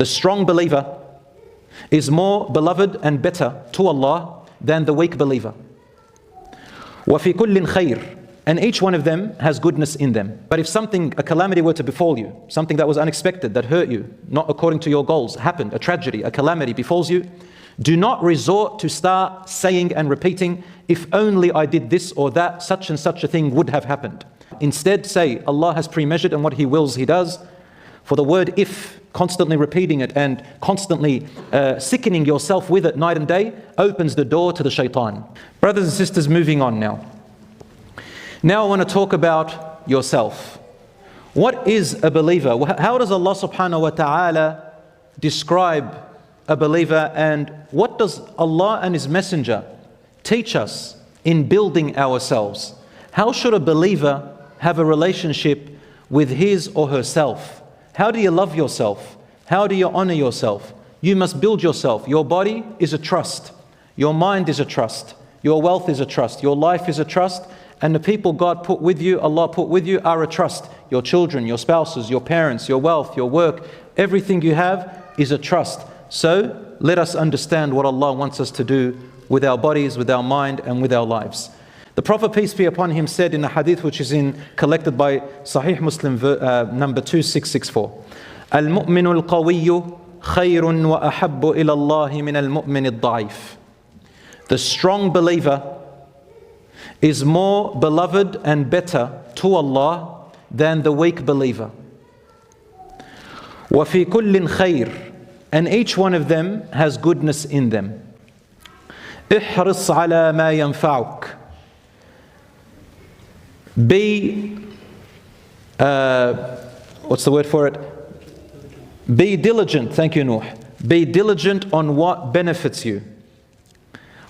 The strong believer is more beloved and better to Allah than the weak believer. وَفِي كُلٍّ خَيْرٍ, and each one of them has goodness in them. But if a calamity were to befall you, something that was unexpected, that hurt you, not according to your goals, happened, a tragedy, a calamity befalls you, do not resort to start saying and repeating, if only I did this or that, such and such a thing would have happened. Instead say, Allah has pre-measured, and what He wills, He does. For the word if, constantly repeating it and constantly sickening yourself with it night and day, opens the door to the shaitan. Brothers and sisters, moving on now. Now I want to talk about yourself. What is a believer? How does Allah subhanahu wa ta'ala describe a believer, and what does Allah and His Messenger teach us in building ourselves? How should a believer have a relationship with his or herself? How do you love yourself? How do you honor yourself? You must build yourself. Your body is a trust. Your mind is a trust. Your wealth is a trust. Your life is a trust. And the people God put with you, Allah put with you, are a trust. Your children, your spouses, your parents, your wealth, your work, everything you have is a trust. So let us understand what Allah wants us to do with our bodies, with our mind, and with our lives. The Prophet, peace be upon him, said in a hadith which is collected by Sahih Muslim, number 2664, Al-mu'minu al-qawiyyu khayrun wa ahabbu ila Allahi min al-mu'min al-da'if. The strong believer is more beloved and better to Allah than the weak believer. وَفِي كُلٍّ خَيْرٍ, and each one of them has goodness in them. احرص على ما ينفعك. Be, what's the word for it? Be diligent, thank you Nuh. Be diligent on what benefits you.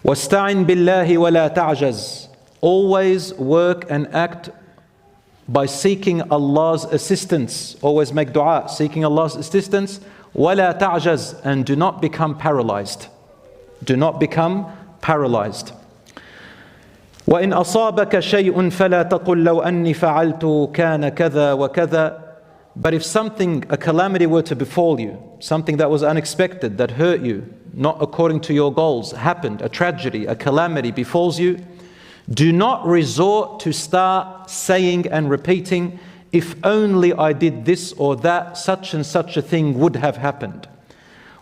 وَاسْتَعِنْ بِاللَّهِ وَلَا تَعْجَزْ. Always work and act by seeking Allah's assistance. Always make dua, seeking Allah's assistance. وَلَا تَعْجَزْ, and do not become paralyzed. Do not become paralyzed. وَإِنْ أَصَابَكَ شَيْءٌ فَلَا تَقُلْ لَوْ أَنِّي فَعَلْتُ كَانَ كَذَا وَكَذَا. But if a calamity were to befall you, something that was unexpected, that hurt you, not according to your goals, happened, a tragedy, a calamity befalls you, do not resort to start saying and repeating, if only I did this or that, such and such a thing would have happened.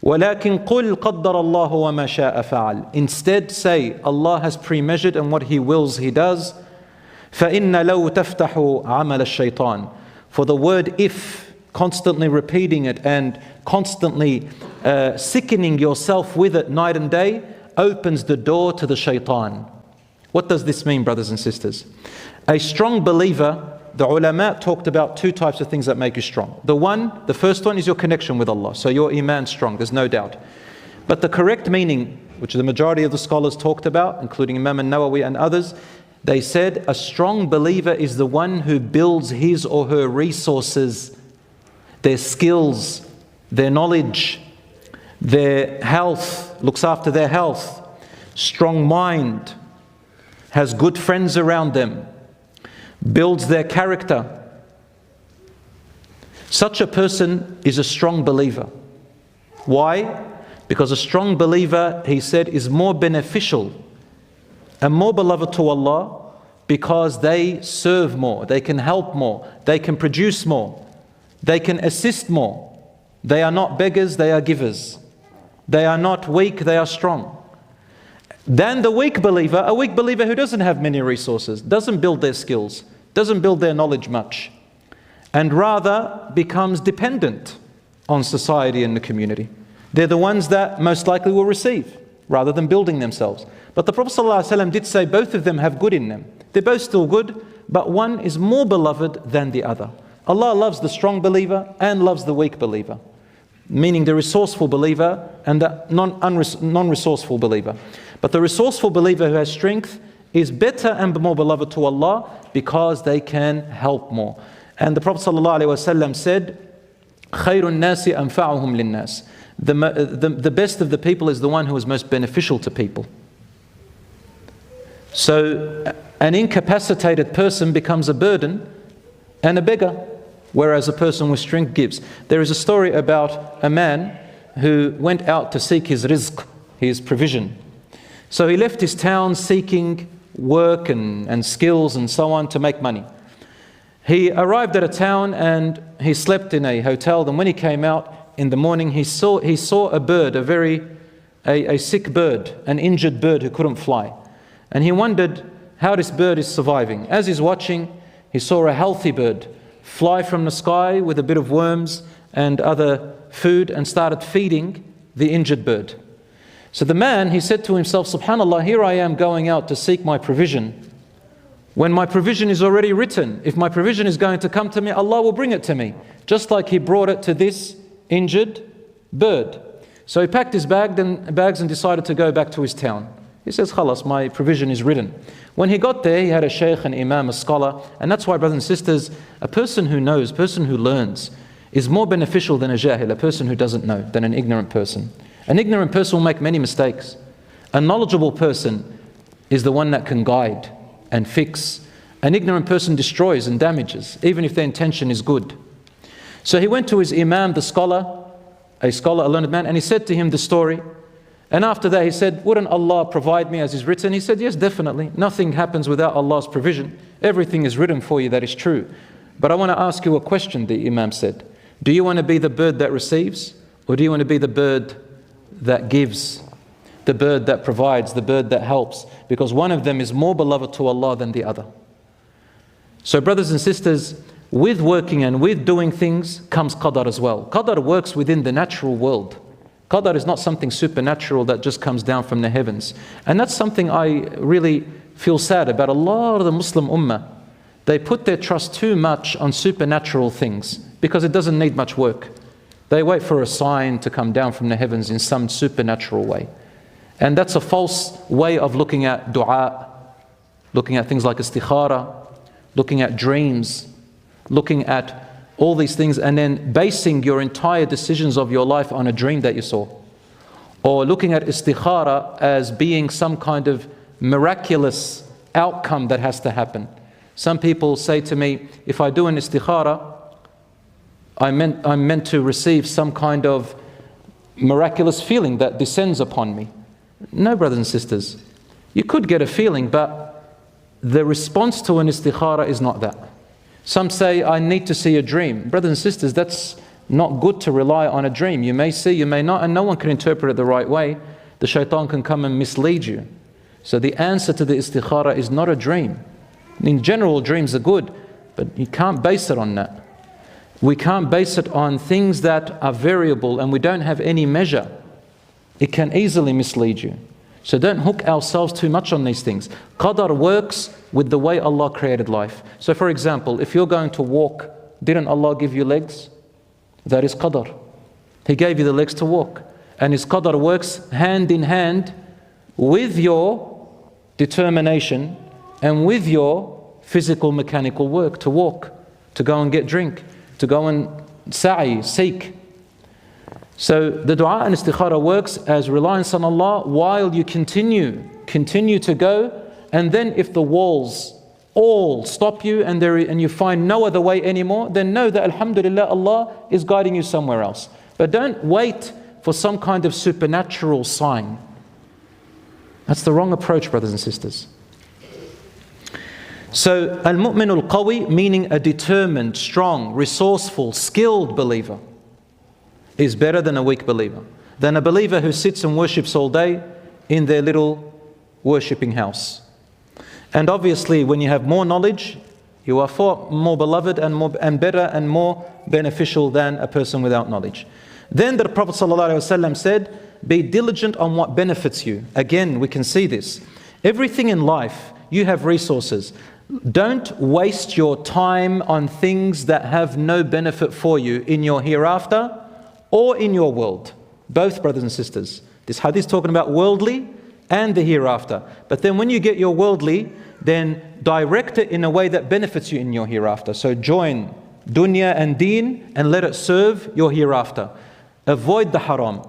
وَلَكِنْ قُلْ قَدَّرَ اللَّهُ وَمَا شَاءَ فَعَلْ. Instead say, Allah has pre-measured, and what He wills, He does. فَإِنَّ لَوْ تَفْتَحُ عَمَلَ الشَّيْطَانِ. For the word if, constantly repeating it and constantly sickening yourself with it night and day, opens the door to the shaitan. What does this mean, brothers and sisters? A strong believer, the ulama talked about two types of things that make you strong. The first one is your connection with Allah. So your Iman strong, there's no doubt. But the correct meaning, which the majority of the scholars talked about, including Imam al-Nawawi and others, they said a strong believer is the one who builds his or her resources, their skills, their knowledge, their health, looks after their health, strong mind, has good friends around them, builds their character. Such a person is a strong believer. Why? Because a strong believer, he said, is more beneficial and more beloved to Allah because they serve more, they can help more, they can produce more, they can assist more. They are not beggars, they are givers. They are not weak, they are strong. Than the weak believer, a weak believer who doesn't have many resources, doesn't build their skills, doesn't build their knowledge much, and rather becomes dependent on society and the community. They're the ones that most likely will receive, rather than building themselves. But the Prophet ﷺ did say both of them have good in them. They're both still good, but one is more beloved than the other. Allah loves the strong believer and loves the weak believer, meaning the resourceful believer and the non-resourceful believer. But the resourceful believer who has strength is better and more beloved to Allah because they can help more. And the Prophet ﷺ said, خَيْرُ النَّاسِ أَنْفَعُهُمْ لِلنَّاسِ. The best of the people is the one who is most beneficial to people. So an incapacitated person becomes a burden and a beggar. whereas a person with strength gives. There is a story about a man who went out to seek his rizq, his provision. So he left his town seeking work and skills and so on to make money. He arrived at a town and he slept in a hotel. Then when he came out in the morning, he saw a bird, a sick bird, an injured bird who couldn't fly. And he wondered how this bird is surviving. As he's watching, he saw a healthy bird fly from the sky with a bit of worms and other food and started feeding the injured bird. So the man, he said to himself, subhanallah, here I am going out to seek my provision, when my provision is already written. If my provision is going to come to me, Allah will bring it to me, just like He brought it to this injured bird. So he packed his bags and decided to go back to his town. He says, khalas, my provision is written. When he got there, he had a shaykh, an imam, a scholar. And that's why, brothers and sisters, a person who knows, a person who learns, is more beneficial than a jahil, a person who doesn't know, than an ignorant person. An ignorant person will make many mistakes. A knowledgeable person is the one that can guide and fix. An ignorant person destroys and damages, even if their intention is good. So he went to his imam, the scholar, a learned man, and he said to him the story. And after that he said, wouldn't Allah provide me as is written? He said, yes, definitely. Nothing happens without Allah's provision. Everything is written for you that is true. But I want to ask you a question, the imam said. Do you want to be the bird that receives? Or do you want to be the bird that gives? The bird that provides, the bird that helps? Because one of them is more beloved to Allah than the other. So brothers and sisters, with working and with doing things comes qadr as well. Qadr works within the natural world. Qadr is not something supernatural that just comes down from the heavens. And that's something I really feel sad about. A lot of the Muslim ummah, they put their trust too much on supernatural things because it doesn't need much work. They wait for a sign to come down from the heavens in some supernatural way. And that's a false way of looking at dua, looking at things like istikhara, looking at dreams, looking at all these things, and then basing your entire decisions of your life on a dream that you saw. Or looking at istikhara as being some kind of miraculous outcome that has to happen. Some people say to me, if I do an istikhara, I'm meant to receive some kind of miraculous feeling that descends upon me. No, brothers and sisters. You could get a feeling, but the response to an istikhara is not that. Some say, I need to see a dream. Brothers and sisters, that's not good to rely on a dream. You may see, you may not, and no one can interpret it the right way. The shaitan can come and mislead you. So the answer to the istikhara is not a dream. In general, dreams are good, but you can't base it on that. We can't base it on things that are variable and we don't have any measure. It can easily mislead you. So don't hook ourselves too much on these things. Qadr works with the way Allah created life. So for example, if you're going to walk, didn't Allah give you legs? That is Qadr. He gave you the legs to walk. And His Qadr works hand in hand with your determination and with your physical mechanical work to walk, to go and get drink, to go and sa'i, seek. So the dua and istikhara works as reliance on Allah while you continue to go. And then if the walls all stop you and you find no other way anymore, then know that alhamdulillah, Allah is guiding you somewhere else. But don't wait for some kind of supernatural sign. That's the wrong approach, brothers and sisters. So al-mu'min al-qawi, meaning a determined, strong, resourceful, skilled believer, is better than a weak believer, than a believer who sits and worships all day in their little worshipping house. And obviously when you have more knowledge, you are far more beloved and better and more beneficial than a person without knowledge. Then the Prophet ﷺ said, be diligent on what benefits you. Again, we can see this. Everything in life, you have resources. Don't waste your time on things that have no benefit for you in your hereafter or in your world. Both, brothers and sisters. This hadith is talking about worldly and the hereafter. But then when you get your worldly, then direct it in a way that benefits you in your hereafter. So join dunya and deen and let it serve your hereafter. Avoid the haram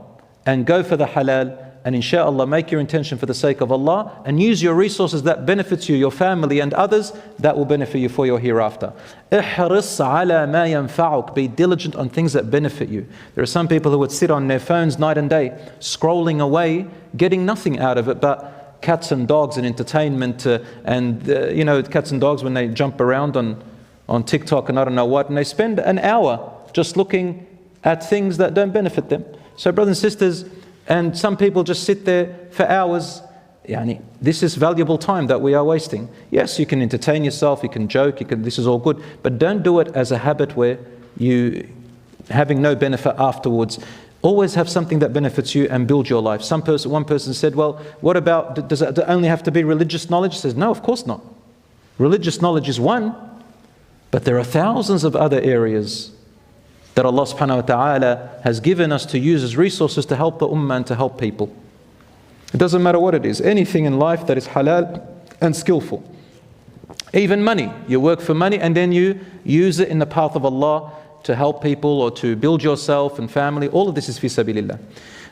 and go for the halal and inshallah make your intention for the sake of Allah, and use your resources that benefits you, your family and others, that will benefit you for your hereafter. احرص على ما ينفعك. Be diligent on things that benefit you. There are some people who would sit on their phones night and day, scrolling away, getting nothing out of it but cats and dogs and entertainment, and you know, cats and dogs when they jump around on TikTok and I don't know what, and they spend an hour just looking at things that don't benefit them. So brothers and sisters, and some people just sit there for hours. This is valuable time that we are wasting. Yes, you can entertain yourself, you can joke, this is all good, but don't do it as a habit where you having no benefit afterwards. Always have something that benefits you and build your life. One person said, well, what about, does it only have to be religious knowledge? He says, no, of course not. Religious knowledge is one, but there are thousands of other areas that Allah subhanahu wa ta'ala has given us to use as resources to help the ummah and to help people. It doesn't matter what it is, anything in life that is halal and skillful. Even money, you work for money and then you use it in the path of Allah to help people or to build yourself and family. All of this is fi sabilillah.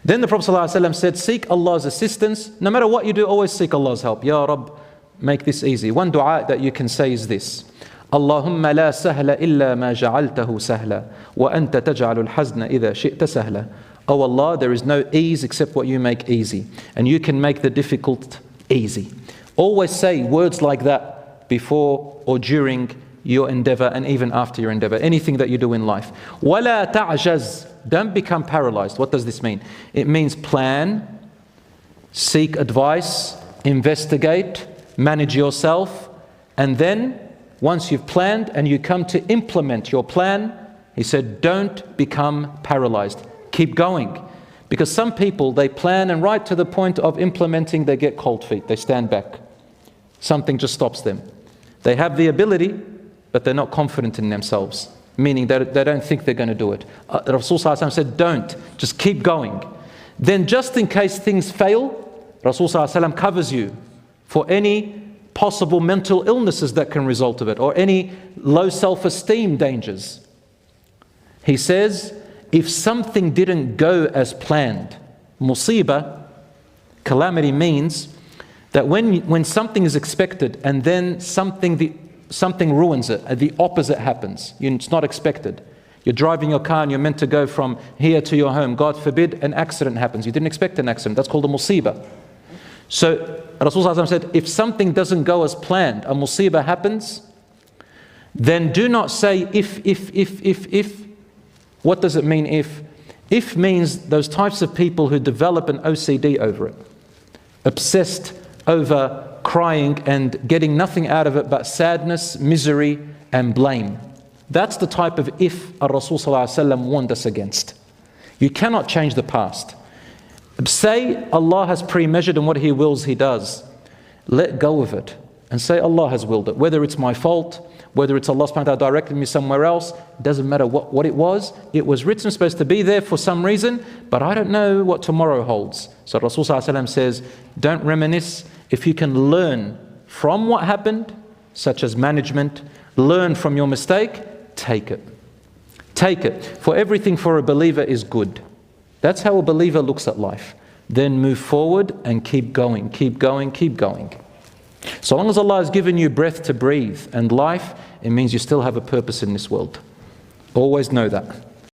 Then the Prophet ﷺ said, seek Allah's assistance. No matter what you do, always seek Allah's help. Ya Rabb, make this easy. One dua that you can say is this: Allahumma la sahla illa ma ja'altahu sahla wa anta taj'alul hazna idha shi'ta sahla. Oh Allah, there is no ease except what you make easy, and you can make the difficult easy. Always say words like that before or during your endeavor and even after your endeavor, anything that you do in life. وَلَا تَعْجَزْ. Don't become paralyzed. What does this mean? It means plan, seek advice, investigate, manage yourself, and then once you've planned and you come to implement your plan, he said, don't become paralyzed. Keep going. Because some people, they plan and right to the point of implementing, they get cold feet. They stand back. Something just stops them. They have the ability, but they're not confident in themselves, meaning that they don't think they're going to do it. Rasul Sallallahu Alaihi Wasallam said, don't, just keep going. Then just in case things fail, Rasul Sallallahu Alaihi Wasallam covers you for any possible mental illnesses that can result of it, or any low self-esteem dangers. He says, if something didn't go as planned, musibah, calamity, means that when something is expected and then something ruins it, the opposite happens. It's not expected. You're driving your car and you're meant to go from here to your home. God forbid an accident happens. You didn't expect an accident. That's called a musibah. So Rasulullah said, if something doesn't go as planned, a musibah happens, then do not say if. What does it mean if? If means those types of people who develop an OCD over it. Obsessed over crying and getting nothing out of it but sadness, misery and blame. That's the type of if Rasul Sallallahu Alaihi Wasallam warned us against. You cannot change the past. Say Allah has pre-measured and what He wills He does. Let go of it and say Allah has willed it. Whether it's my fault, whether it's Allah subhanahu wa ta'ala directed me somewhere else, it doesn't matter what it was. It was written, supposed to be there for some reason, but I don't know what tomorrow holds. So Rasul Sallallahu Alaihi Wasallam says, don't reminisce. If you can learn from what happened, such as management, learn from your mistake, take it. Take it. For everything for a believer is good. That's how a believer looks at life. Then move forward and keep going, keep going, keep going. So long as Allah has given you breath to breathe and life, it means you still have a purpose in this world. Always know that.